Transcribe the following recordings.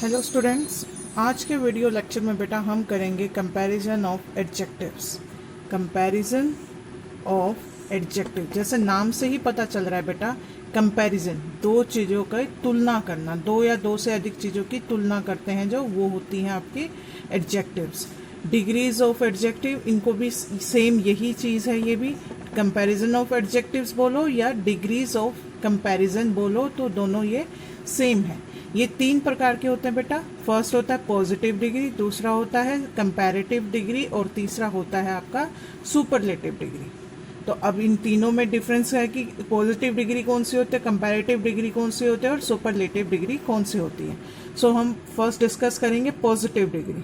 Hello students, आज के video lecture में बेटा हम करेंगे comparison of adjectives. Comparison of adjective, जैसे नाम से ही पता चल रहा है बेटा, कंपैरिजन दो चीज़ों का तुलना करना, दो या दो से अधिक चीज़ों की तुलना करते हैं जो वो होती हैं आपकी एडजेक्टिव्स। डिग्रीज ऑफ एडजेक्टिव, इनको भी सेम यही चीज़ है। ये भी कंपैरिजन ऑफ एडजेक्टिव्स बोलो या डिग्रीज ऑफ कंपैरिजन बोलो तो दोनों ये सेम है। ये तीन प्रकार के होते हैं बेटा। फर्स्ट होता है पॉजिटिव डिग्री, दूसरा होता है कंपैरेटिव डिग्री और तीसरा होता है आपका सुपरलेटिव डिग्री। तो अब इन तीनों में डिफरेंस है कि पॉजिटिव डिग्री कौन सी होती है, कंपैरेटिव डिग्री कौन सी होती है और सुपरलेटिव डिग्री कौन सी होती है। सो हम फर्स्ट डिस्कस करेंगे positive degree.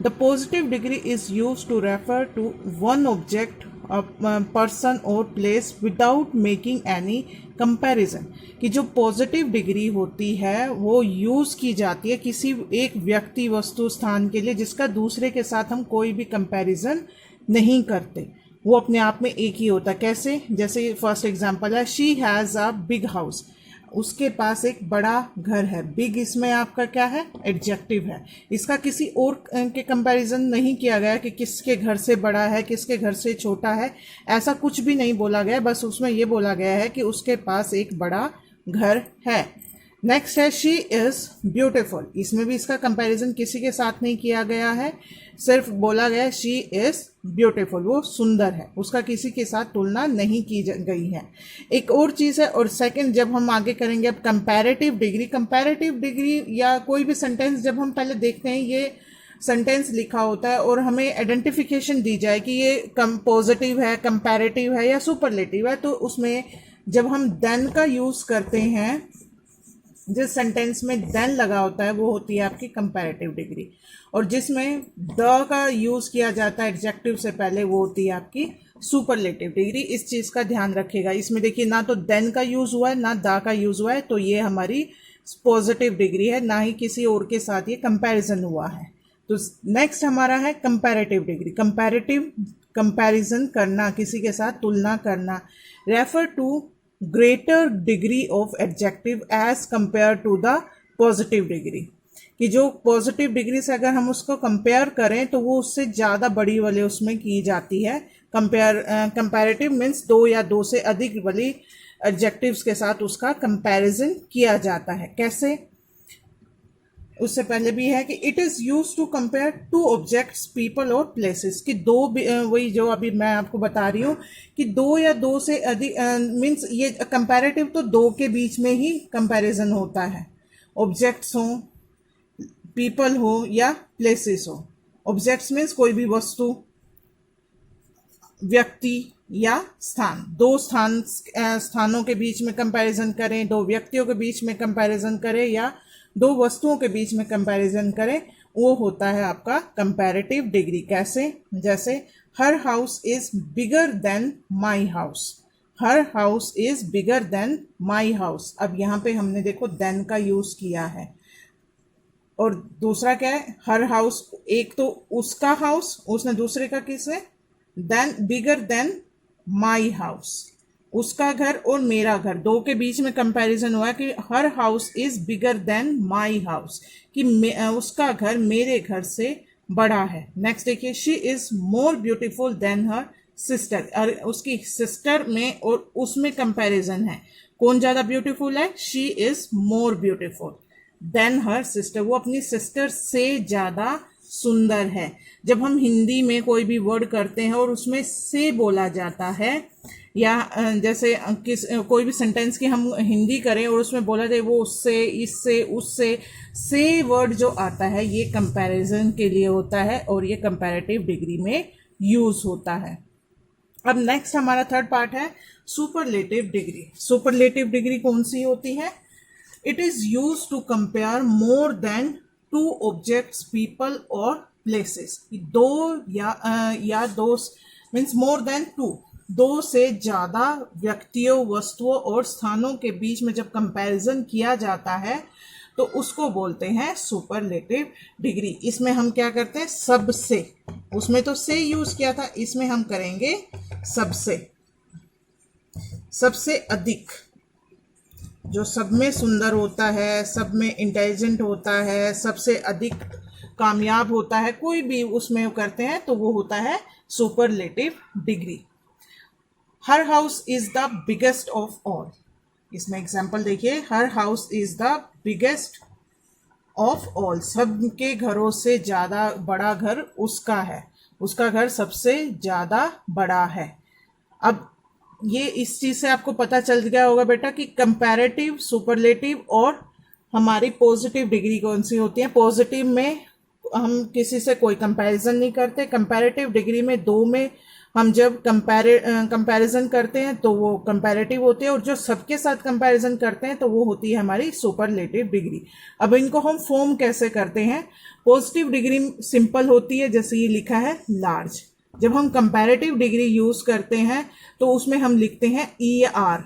The positive degree is use to refer to one object, person और place without making any comparison. कि जो पॉजिटिव डिग्री होती है वो यूज़ की जाती है किसी एक व्यक्ति, वस्तु, स्थान के लिए जिसका दूसरे के साथ हम कोई भी कंपैरिजन नहीं करते, वो अपने आप में एक ही होता है। कैसे? जैसे फर्स्ट एग्जांपल है, she has a big house, उसके पास एक बड़ा घर है। बिग इसमें आपका क्या है? एडजेक्टिव है। इसका किसी और के कंपैरिजन नहीं किया गया कि किसके घर से बड़ा है, किसके घर से छोटा है, ऐसा कुछ भी नहीं बोला गया। बस उसमें ये बोला गया है कि उसके पास एक बड़ा घर है। नेक्स्ट है शी इज़ ब्यूटिफुल, इसमें भी इसका कंपैरिजन किसी के साथ नहीं किया गया है, सिर्फ बोला गया शी इज़ ब्यूटिफुल, वो सुंदर है, उसका किसी के साथ तुलना नहीं की गई है। एक और चीज़ है। और सेकंड, जब हम आगे करेंगे अब कंपैरेटिव डिग्री। कंपैरेटिव डिग्री या कोई भी सेंटेंस जब हम पहले देखते हैं, ये सेंटेंस लिखा होता है और हमें आइडेंटिफिकेशन दी जाए कि ये पॉजिटिव है, कंपैरेटिव है या सुपरलेटिव है, तो उसमें जब हम देन का यूज़ करते हैं, जिस सेंटेंस में देन लगा होता है वो होती है आपकी कंपैरेटिव डिग्री, और जिसमें द का यूज़ किया जाता है एडजेक्टिव से पहले वो होती है आपकी सुपरलेटिव डिग्री। इस चीज़ का ध्यान रखिएगा। इसमें देखिए ना तो देन का यूज़ हुआ है ना द का यूज़ हुआ है, तो ये हमारी पॉजिटिव डिग्री है, ना ही किसी और के साथ ये कंपैरिजन हुआ है। तो नेक्स्ट हमारा है कंपैरेटिव डिग्री। कंपैरेटिव, कंपैरिजन करना, किसी के साथ तुलना करना। Refer to greater degree of adjective as compare to the positive degree. कि जो पॉजिटिव डिग्री से अगर हम उसको कंपेयर करें तो वो उससे ज़्यादा बड़ी वाले उसमें की जाती है। कंपैरेटिव मीन्स दो या दो से अधिक वाली एडजेक्टिव्स के साथ उसका कंपैरिजन किया जाता है। कैसे? उससे पहले भी है कि it is use to compare two objects, people और प्लेसेस। कि दो, वही जो अभी मैं आपको बता रही हूँ कि दो या दो से अधिक मीन्स ये कंपैरेटिव तो दो के बीच में ही कंपैरिजन होता है। ऑब्जेक्ट्स हो, पीपल हो या प्लेसेस हो। ऑब्जेक्ट्स मीन्स कोई भी वस्तु, व्यक्ति या स्थान। दो स्थानों के बीच में कंपैरिजन करें, दो व्यक्तियों के बीच में कंपैरिजन करें या दो वस्तुओं के बीच में कंपैरिजन करें, वो होता है आपका कंपैरेटिव डिग्री। कैसे? जैसे her house is bigger than my house, her house is bigger than my house. अब यहाँ पे हमने देखो देन का यूज किया है, और दूसरा क्या है? हर हाउस, एक तो उसका हाउस, उसने दूसरे का किसे? Then, bigger than my house, उसका घर और मेरा घर, दो के बीच में कंपैरिजन हुआ कि her house is bigger than my house, कि उसका घर मेरे घर से बड़ा है। नेक्स्ट देखिए, she is more beautiful then her sister, और उसकी सिस्टर में और उसमें कंपैरिजन है, कौन ज्यादा ब्यूटीफुल है? She is more beautiful then her sister, वो अपनी सिस्टर से ज्यादा सुंदर है। जब हम हिंदी में कोई भी वर्ड करते हैं और उसमें से बोला जाता है, या जैसे कोई भी सेंटेंस की हम हिंदी करें और उसमें बोला जाए वो उससे, इससे, उससे, से वर्ड जो आता है ये कंपैरिजन के लिए होता है और ये कंपैरेटिव डिग्री में यूज होता है। अब नेक्स्ट हमारा थर्ड पार्ट है सुपरलेटिव डिग्री। सुपरलेटिव डिग्री कौन सी होती है? It is use to compare more than two objects, people और प्लेसेस। दो या दो मीन्स मोर देन टू, दो से ज्यादा व्यक्तियों, वस्तुओं और स्थानों के बीच में जब कंपैरिजन किया जाता है तो उसको बोलते हैं सुपरलेटिव डिग्री। इसमें हम क्या करते हैं? सबसे, उसमें तो से यूज किया था, इसमें हम करेंगे सबसे, सबसे अधिक। जो सब में सुंदर होता है, सब में इंटेलिजेंट होता है, सबसे अधिक कामयाब होता है, कोई भी उसमें करते हैं तो वो होता है superlative degree. Her house is the biggest of all. इसमें एग्जाम्पल देखिए, her house is the biggest of all, सबके घरों से ज़्यादा बड़ा घर उसका है, उसका घर सबसे ज़्यादा बड़ा है। अब ये इस चीज़ से आपको पता चल गया होगा बेटा कि कंपैरेटिव, सुपरलेटिव और हमारी पॉजिटिव डिग्री कौन सी होती है। पॉजिटिव में हम किसी से कोई कंपैरिजन नहीं करते, कंपैरेटिव डिग्री में दो में हम जब कंपैरिजन करते हैं तो वो कंपैरेटिव होती है, और जो सबके साथ कंपैरिजन करते हैं तो वो होती है हमारी सुपरलेटिव डिग्री। अब इनको हम फॉर्म कैसे करते हैं। पॉजिटिव डिग्री सिंपल होती है, जैसे ये लिखा है लार्ज। जब हम कंपैरेटिव डिग्री यूज करते हैं तो उसमें हम लिखते हैं ER,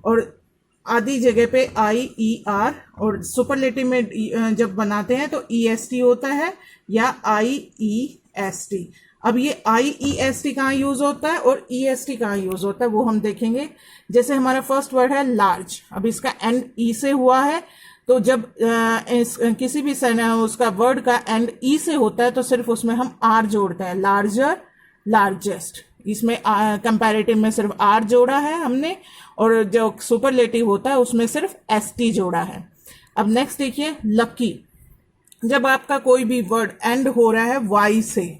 और आधी जगह पे IER, और सुपरलेटिव में जब बनाते हैं तो EST होता है या IEST। अब ये IEST कहाँ यूज होता है और EST कहाँ यूज होता है वो हम देखेंगे। जैसे हमारा फर्स्ट वर्ड है लार्ज, अब इसका एंड E से हुआ है, तो जब किसी भी उसका वर्ड का एंड E से होता है तो सिर्फ उसमें हम R जोड़ते हैं, लार्जर, लार्जेस्ट। इसमें कंपैरेटिव में सिर्फ R जोड़ा है हमने, और जो सुपरलेटिव होता है उसमें सिर्फ ST जोड़ा है। अब नेक्स्ट देखिए लकी। जब आपका कोई भी वर्ड एंड हो रहा है Y से,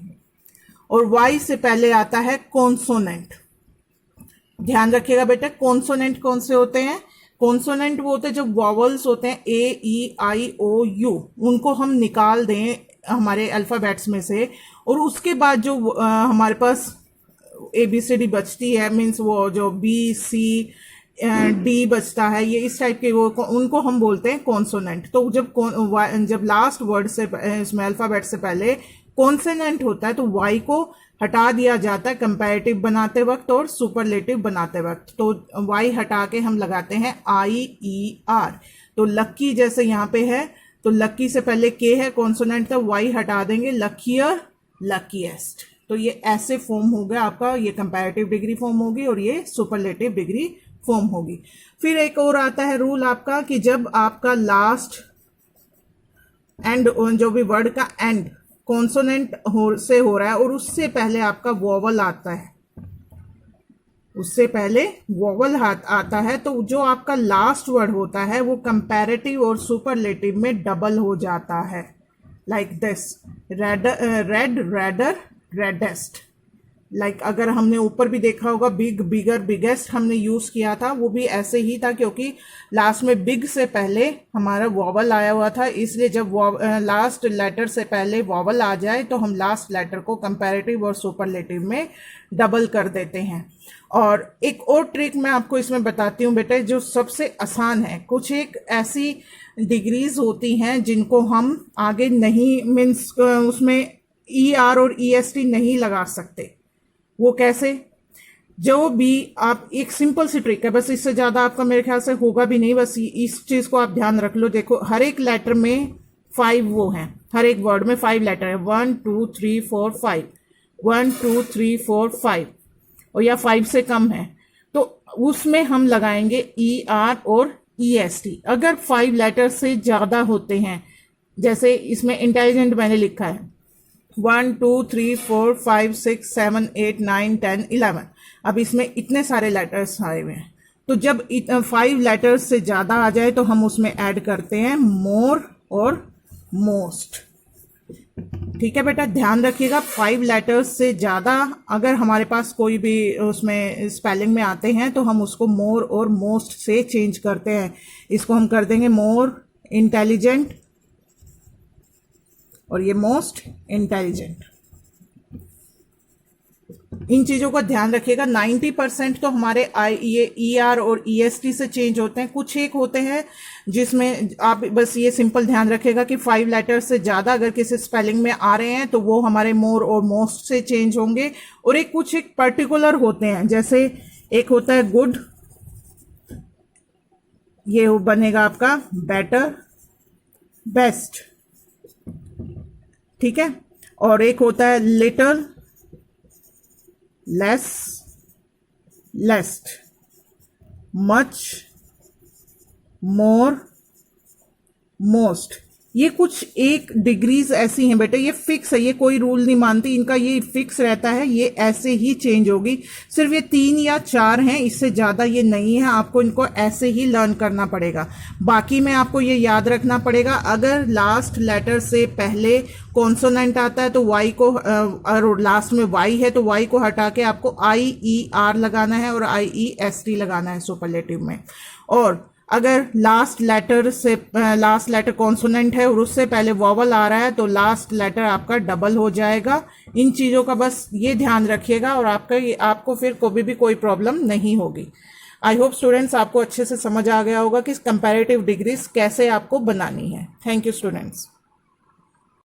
और Y से पहले आता है कॉन्सोनेंट। ध्यान रखिएगा बेटा, कॉन्सोनेंट कौन से होते हैं। कॉन्सोनेंट वो होते हैं जो वॉवल्स होते हैं AEIOU, उनको हम निकाल दें हमारे अल्फ़ाबेट्स में से, और उसके बाद जो हमारे पास ABCD बचती है, मीन्स वो जो BCD बचता है, ये इस टाइप के वो उनको हम बोलते हैं कॉन्सोनेंट। तो जब लास्ट वर्ड से इसमें अल्फ़ाबेट से पहले कॉन्सोनेंट होता है तो Y को हटा दिया जाता है कंपैरेटिव बनाते वक्त और सुपरलेटिव बनाते वक्त। तो Y हटा के हम लगाते हैं IER। तो लक्की जैसे यहाँ पे है, तो लक्की से पहले K है, कॉन्सोनेंट था, Y हटा देंगे, लकियर, लकीएस्ट। तो ये ऐसे फॉर्म हो गया आपका, ये कंपैरेटिव डिग्री फॉर्म होगी और ये सुपरलेटिव डिग्री फॉर्म होगी। फिर एक और आता है रूल आपका कि जब आपका लास्ट एंड, जो भी वर्ड का एंड कॉन्सोनेंट से हो रहा है और उससे पहले आपका वॉवल आता है, उससे पहले वॉवल आता है, तो जो आपका लास्ट वर्ड होता है वो कंपैरेटिव और सुपरलेटिव में डबल हो जाता है। Like this, red, redder, reddest. Like अगर हमने ऊपर भी देखा होगा बिग, बिगर, बिगेस्ट हमने यूज किया था, वो भी ऐसे ही था, क्योंकि लास्ट में बिग से पहले हमारा वॉवल आया हुआ था, इसलिए जब लास्ट लेटर से पहले वॉवल आ जाए तो हम लास्ट लेटर को कंपैरेटिव और सुपरलेटिव में डबल कर देते हैं। और एक और ट्रिक मैं आपको इसमें बताती हूँ बेटे, जो सबसे आसान है। कुछ एक ऐसी डिग्रीज होती हैं जिनको हम आगे नहीं, मीन्स उसमें ER और EST नहीं लगा सकते। वो कैसे, जो भी आप, एक सिंपल सी ट्रिक है, बस इससे ज़्यादा आपका मेरे ख्याल से होगा भी नहीं, बस इस चीज़ को आप ध्यान रख लो। देखो हर एक लेटर में 5 वो हैं, हर एक वर्ड में 5 लेटर है, 1 2 3 4 5, 1 2 3 4 5, और या 5 से कम है तो उसमें हम लगाएंगे ER और EST। अगर 5 लेटर से ज़्यादा होते हैं, जैसे इसमें इंटेलिजेंट मैंने लिखा है 1 2 3 4 5 6 7 8 9 10 11, अब इसमें इतने सारे लेटर्स आए हुए हैं, तो जब 5 लेटर्स से ज़्यादा आ जाए तो हम उसमें ऐड करते हैं मोर और मोस्ट। ठीक है बेटा, ध्यान रखिएगा, 5 लेटर्स से ज़्यादा अगर हमारे पास कोई भी उसमें स्पेलिंग में आते हैं तो हम उसको मोर और मोस्ट से चेंज करते हैं। इसको हम कर देंगे मोर इंटेलिजेंट और ये मोस्ट इंटेलिजेंट। इन चीज़ों का ध्यान रखिएगा। 90% तो हमारे ये ER और EST से चेंज होते हैं। कुछ एक होते हैं जिसमें आप बस ये सिंपल ध्यान रखिएगा कि 5 लेटर्स से ज़्यादा अगर किसी स्पेलिंग में आ रहे हैं तो वो हमारे मोर और मोस्ट से चेंज होंगे। और एक कुछ एक पर्टिकुलर होते हैं, जैसे एक होता है गुड, ये बनेगा आपका बेटर, बेस्ट। ठीक है, और एक होता है लिटल, लेस, लेस्ट, मच, मोर, मोस्ट, ये कुछ एक डिग्रीज ऐसी हैं बेटे, ये फिक्स है, ये कोई रूल नहीं मानती इनका, ये फिक्स रहता है, ये ऐसे ही चेंज होगी। सिर्फ ये 3 या 4 हैं, इससे ज़्यादा ये नहीं है, आपको इनको ऐसे ही लर्न करना पड़ेगा। बाकी में आपको ये याद रखना पड़ेगा, अगर लास्ट लेटर से पहले कॉन्सोनेंट आता है तो वाई को, और लास्ट में वाई है तो वाई को हटा के आपको IER लगाना है और IEST लगाना है सुपरलेटिव में। और अगर लास्ट लेटर कॉन्सोनेंट है और उससे पहले वॉवल आ रहा है तो लास्ट लेटर आपका डबल हो जाएगा। इन चीज़ों का बस ये ध्यान रखिएगा और आपको फिर कभी भी कोई प्रॉब्लम नहीं होगी। आई होप स्टूडेंट्स आपको अच्छे से समझ आ गया होगा कि कंपैरेटिव डिग्रीज कैसे आपको बनानी है। Thank you students.